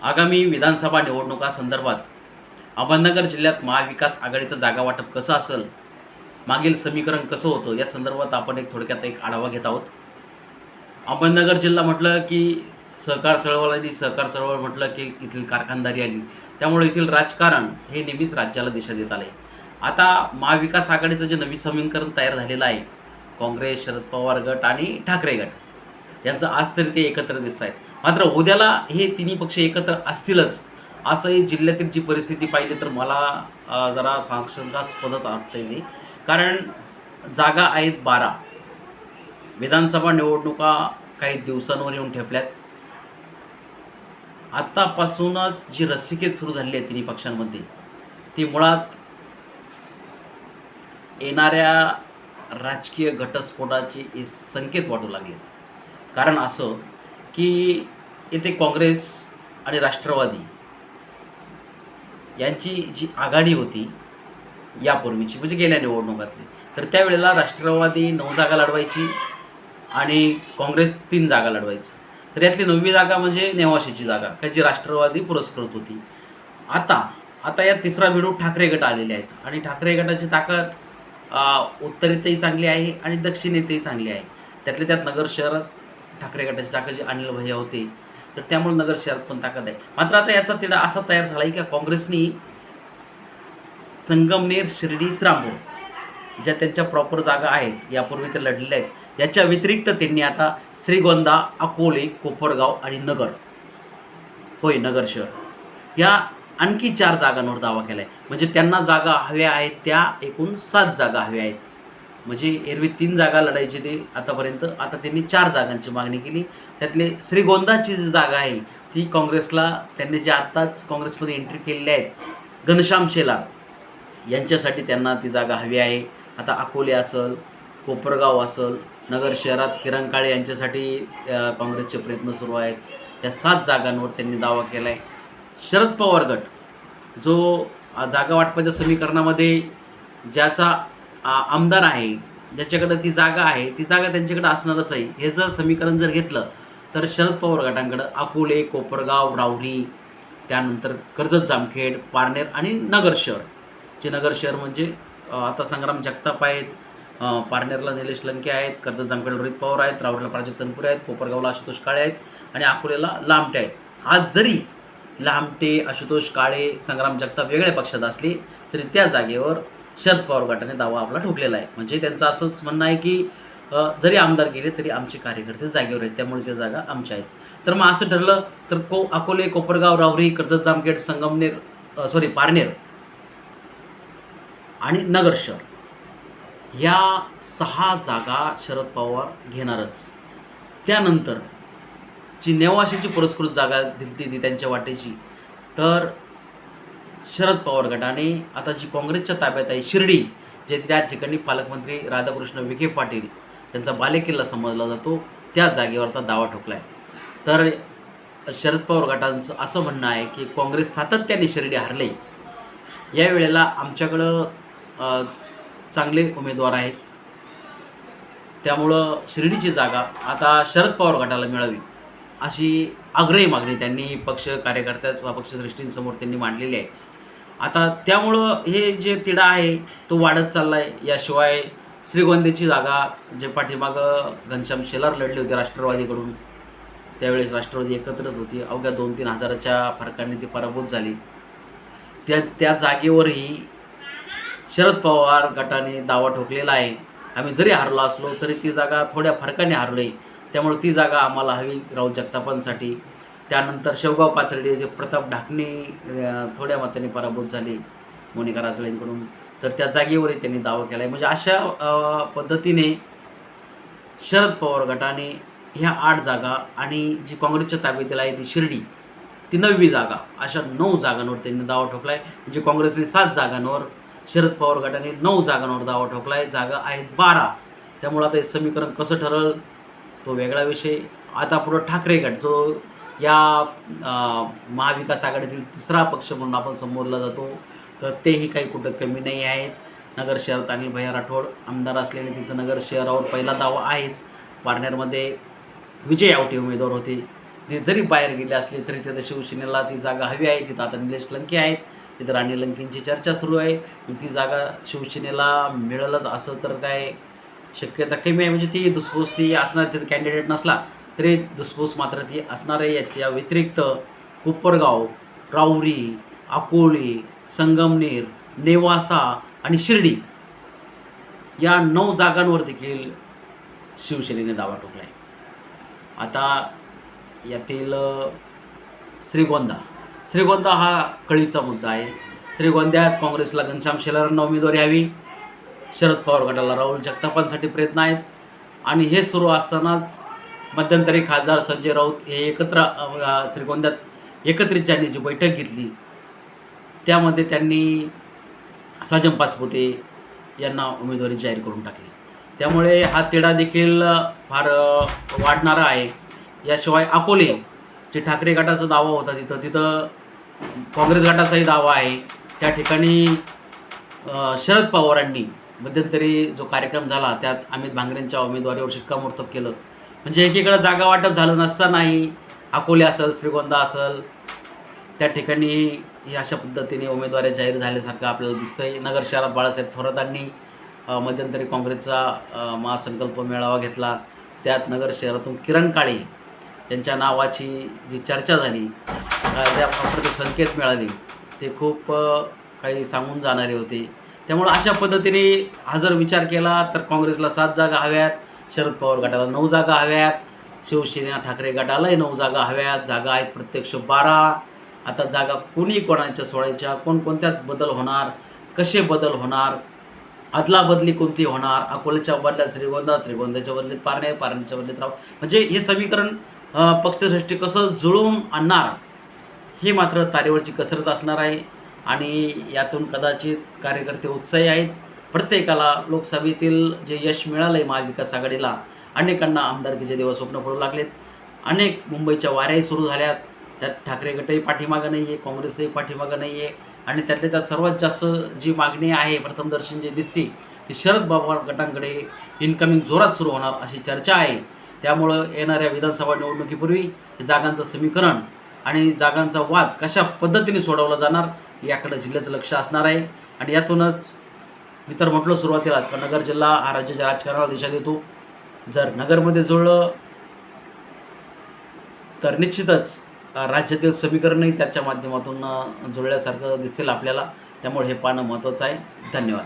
आगामी विधानसभा निवडणुकांसंदर्भात अहमदनगर जिल्ह्यात महाविकास आघाडीचं जागा वाटप कसं असेल, मागील समीकरण कसं होतं, या संदर्भात आपण थोडक्यात एक आढावा घेत आहोत. अहमदनगर जिल्हा म्हटलं की सहकार चळवळ आली, सहकार चळवळ म्हटलं की इथली कारखानदारी आली. त्यामुळे येथील राजकारण हे नेहमीच राज्याला दिशा देत आले. आता महाविकास आघाडीचं जे नवीन समीकरण तयार झालेलं आहे, काँग्रेस, शरद पवार गट आणि ठाकरे गट यांचं आज तरी ते एकत्र दिसत आहेत. मात्र उद्याला हे तिन्ही पक्ष एकत्र असतीलच असंही जिल्ह्यातील जी परिस्थिती पाहिली तर मला जरा साशंकास्पदच वाटतंय ते. कारण जागा आहेत 12. विधानसभा निवडणुका काही दिवसांवर येऊन ठेपल्यात. आत्तापासूनच जी रस्सीखेच सुरू झालेली आहे तिन्ही पक्षांमध्ये, ती मुळात येणाऱ्या राजकीय घटस्फोटाचे संकेत वाटू लागलेत. कारण असं की येथे काँग्रेस आणि राष्ट्रवादी यांची जी आघाडी होती यापूर्वीची, म्हणजे गेल्या निवडणुकातली, तर त्यावेळेला राष्ट्रवादी 9 जागा लढवायची आणि काँग्रेस 3 जागा लढवायची. तर यातली 9वी जागा म्हणजे नेवाशीची जागा, का जी राष्ट्रवादी पुरस्कृत होती. आता आता या तिसरा बिडू ठाकरे गट आलेले आहेत आणि ठाकरे गटाची ताकद उत्तरेतही चांगली आहे आणि दक्षिणेतही चांगली आहे. त्यातल्या त्यात नगर शहरात ठाकरे गटाची ताकद जी अनिल भैया होते, तर त्यामुळे नगर शहरात पण ताकद आहे. मात्र आता याचा तिढा असा तयार झाला आहे की काँग्रेसनी संगमनेर, शिर्डी, श्रीरामपूर ज्या त्यांच्या प्रॉपर जागा आहेत, यापूर्वी ते लढलेल्या आहेत, याच्या व्यतिरिक्त त्यांनी आता श्रीगोंदा, अकोले, कोपरगाव आणि नगर, होय नगर शहर, या आणखी 4 जागांवर दावा केला आहे. म्हणजे त्यांना जागा हव्या आहेत त्या एकूण 7 जागा हव्या आहेत. म्हणजे एरवी 3 जागा लढायची ते आतापर्यंत, आता त्यांनी 4 जागांची मागणी केली. त्यातले श्रीगोंदाची जी जागा आहे ती काँग्रेसला, त्यांनी जे आत्ताच काँग्रेसमध्ये एंट्री केलेली आहेत घनश्याम शेलार यांच्यासाठी त्यांना ती जागा हवी आहे. आता अकोले असेल, कोपरगाव असेल, नगर शहरात किरण काळे यांच्यासाठी काँग्रेसचे प्रयत्न सुरू आहेत. या 7 जागांवर त्यांनी दावा केला आहे. शरद पवार गट जो जागा वाटपाच्या समीकरणामध्ये ज्याचा आमदार आहे, ज्याच्याकडं ती जागा आहे, ती जागा त्यांच्याकडे असणारच आहे. हे जर समीकरण जर घेतलं तर शरद पवार गटांकडं अकोले, कोपरगाव, राहुरी, त्यानंतर कर्जत जामखेड, पारनेर आणि नगर शहर. जे नगर शहर म्हणजे आता संग्राम जगताप आहेत, पारनेरला निलेश लंके आहेत, कर्जत जामखेडला रोहित पवार आहेत, राहुरीला प्राजक्त तनपुरे आहेत, कोपरगावला आशुतोष काळे आहेत आणि अकोलेला लामटे आहेत. आज जरी लामटे, आशुतोष काळे, संग्राम जगताप वेगळ्या पक्षात असले तरी त्या जागेवर शरद पवार गटाने दावा आपला ठोकलेला आहे. म्हणजे त्यांचं असंच म्हणणं आहे की जरी आमदार गेले तरी आमचे कार्यकर्ते जागेवर आहेत, त्यामुळे त्या जागा आमच्या आहेत. तर मग असं ठरलं तर अकोले, कोपरगाव, राहुरी, कर्जत जामखेड, संगमनेर, पारनेर आणि नगर शहर या 6 जागा शरद पवार घेणारच. त्यानंतर जी नेवाशीची पुरस्कृत जागा दिली ती त्यांच्या वाटेची, तर शरद पवार गटाने आता जी काँग्रेसच्या ताब्यात आहे शिर्डी, जे त्या ठिकाणी पालकमंत्री राधाकृष्ण विखे पाटील यांचा बालेकिल्ला समजला जातो, त्या जागेवर आता दावा ठोकला आहे. तर शरद पवार गटांचं असं म्हणणं आहे की काँग्रेस सातत्याने शिर्डी हरले, यावेळेला आमच्याकडं चांगले उमेदवार आहेत, त्यामुळं शिर्डीची जागा आता शरद पवार गटाला मिळावी अशी आग्रही मागणी त्यांनी पक्ष पक्षश्रेष्ठींसमोर त्यांनी मांडलेली आहे. आता त्यामुळं हे जे तिढा आहे तो वाढत चालला आहे. याशिवाय श्रीगोंद्याची जागा जे पाठीमागं घनश्याम शेलार लढले होते राष्ट्रवादीकडून, त्यावेळेस राष्ट्रवादी एकत्रच होती, अवघ्या 2-3 हजाराच्या फरकाने ती पराभूत झाली. त्या जागेवरही शरद पवार गटाने दावा ठोकलेला आहे. आम्ही जरी हरलो असलो तरी ती जागा थोड्या फरकाने हरलो आहे, त्यामुळे ती जागा आम्हाला हवी राहुल जगतापांसाठी. त्यानंतर शेवगाव पाथर्डी जे प्रताप ढाकणे थोड्या मताने पराभूत झाले मोनिका राजळेंकडून, तर त्या जागेवरही त्यांनी दावा केला आहे. म्हणजे अशा पद्धतीने शरद पवार गटाने ह्या 8 जागा आणि जी काँग्रेसच्या ताब्यातील आहे ती शिर्डी, ती 9वी जागा, अशा 9 जागांवर त्यांनी दावा ठोकला आहे. म्हणजे काँग्रेसने 7 जागांवर, शरद पवार गटाने 9 जागांवर दावा ठोकला आहे. जागा आहेत 12. त्यामुळं आता हे समीकरण कसं ठरलं तो वेगळा विषय. आता पुढं ठाकरे गट जो या महाविकास आघाडीतील तिसरा पक्ष म्हणून आपण संबोधला जातो, तर तेही काही कुठं कमी नाही आहेत. नगर शहरात अनिल भैया राठोड आमदार असलेले त्यांचं नगर शहरावर पहिला दावा आहेच. पारनेरमध्ये विजय आवटे उमेदवार होते, जे जरी बाहेर गेले असले तरी तिथं शिवसेनेला ती जागा हवी आहे. तिथं आता निलेश लंके आहेत, तिथं राणी लंकेंची चर्चा सुरू आहे. ती जागा शिवसेनेला मिळेलच असं तर काय शक्यता कमी आहे. म्हणजे ती धुसफूस ती असणार, तिथं कॅन्डिडेट नसला तरी धुसफूस मात्र ती असणार आहे. याच्या व्यतिरिक्त कोपरगाव, राहुरी, अकोले, संगमनेर, नेवासा आणि शिर्डी या 9 जागांवर देखील शिवसेनेने दावा ठोकला आहे. आता यातील श्रीगोंदा हा कळीचा मुद्दा आहे. श्रीगोंद्यात काँग्रेसला घनश्याम शेलारांना उमेदवारी हवी, शरद पवार गटाला राहुल जगतापांसाठी प्रयत्न आहेत. आणि हे सुरू असतानाच मध्यंतरी खासदार संजय राऊत हे एकत्र श्रीगोंद्यात एकत्रित ज्यांनी जी बैठक घेतली त्यामध्ये त्यांनी साजन पाचपुते यांना उमेदवारी जाहीर करून टाकली. त्यामुळे हा तिढा देखील फार वाढणारा आहे. याशिवाय अकोले जे ठाकरे गटाचा दावा होता तिथं काँग्रेस गटाचाही दावा आहे. त्या ठिकाणी शरद पवारांनी मध्यंतरी जो कार्यक्रम झाला त्यात अमित भांगरेंच्या उमेदवारीवर शिक्कामोर्तब केलं. म्हणजे एकीकडे जागा वाटप झालं नसतानाही अकोले असेल, श्रीगोंदा असेल, त्या ठिकाणी ही अशा पद्धतीने उमेदवारी जाहीर झाल्यासारखं आपल्याला दिसतंय. नगर शहरात बाळासाहेब थोरातांनी मध्यंतरी काँग्रेसचा महासंकल्प मेळावा घेतला. त्यात नगर शहरातून किरण काळे यांच्या नावाची जी चर्चा झाली, त्या प्रत्येक संकेत मिळाले ते खूप काही सांगून जाणारे होते. त्यामुळे अशा पद्धतीने हा जर विचार केला तर काँग्रेसला 7 जागा हव्यात, शरद पवार गटाला 9 जागा हव्यात, शिवसेना ठाकरे गटालाही 9 जागा हव्यात. जागा आहेत प्रत्यक्ष 12. आता जागा कोणी कोणाच्या सोडायच्या, कोणकोणत्यात बदल होणार, कसे बदल होणार, अदलाबदली कोणती होणार, अकोल्याच्या बदल्यात श्रीगोंद्याच्या बदलीत पारनेरच्या बदलीत राव, म्हणजे हे समीकरण पक्षश्रेष्ठी कसं जुळवून आणणार हे मात्र तारेवरची कसरत असणार आहे. आणि यातून कदाचित कार्यकर्ते उत्साही आहेत. प्रत्येकाला लोकसभेतील जे यश मिळालं आहे महाविकास आघाडीला, अनेकांना आमदारकीचे दिवस स्वप्न पडू लागलेत. अनेक मुंबईच्या वाऱ्याही सुरू झाल्यात. त्यात ठाकरे गटही पाठीमागं नाही आहे, काँग्रेसही पाठीमागं नाही आहे. आणि त्यातल्या त्यात सर्वात जास्त जी मागणी आहे प्रथमदर्शन जे दिसते ती शरद पवार गटांकडे इनकमिंग जोरात सुरू होणार अशी चर्चा आहे. त्यामुळं येणाऱ्या विधानसभा निवडणुकीपूर्वी जागांचं समीकरण आणि जागांचा वाद कशा पद्धतीने सोडवला जाणार याकडे जिल्ह्याचं लक्ष असणार आहे. आणि यातूनच मी तर म्हटलं सुरुवातीलाच का नगर जिल्हा हा राज्याच्या राजकारणाला दिशा देतो. जर नगरमध्ये जुळलं तर निश्चितच राज्यातील समीकरणही त्याच्या माध्यमातून जुळल्यासारखं दिसेल आपल्याला. त्यामुळे हे पाहणं महत्त्वाचं आहे. धन्यवाद.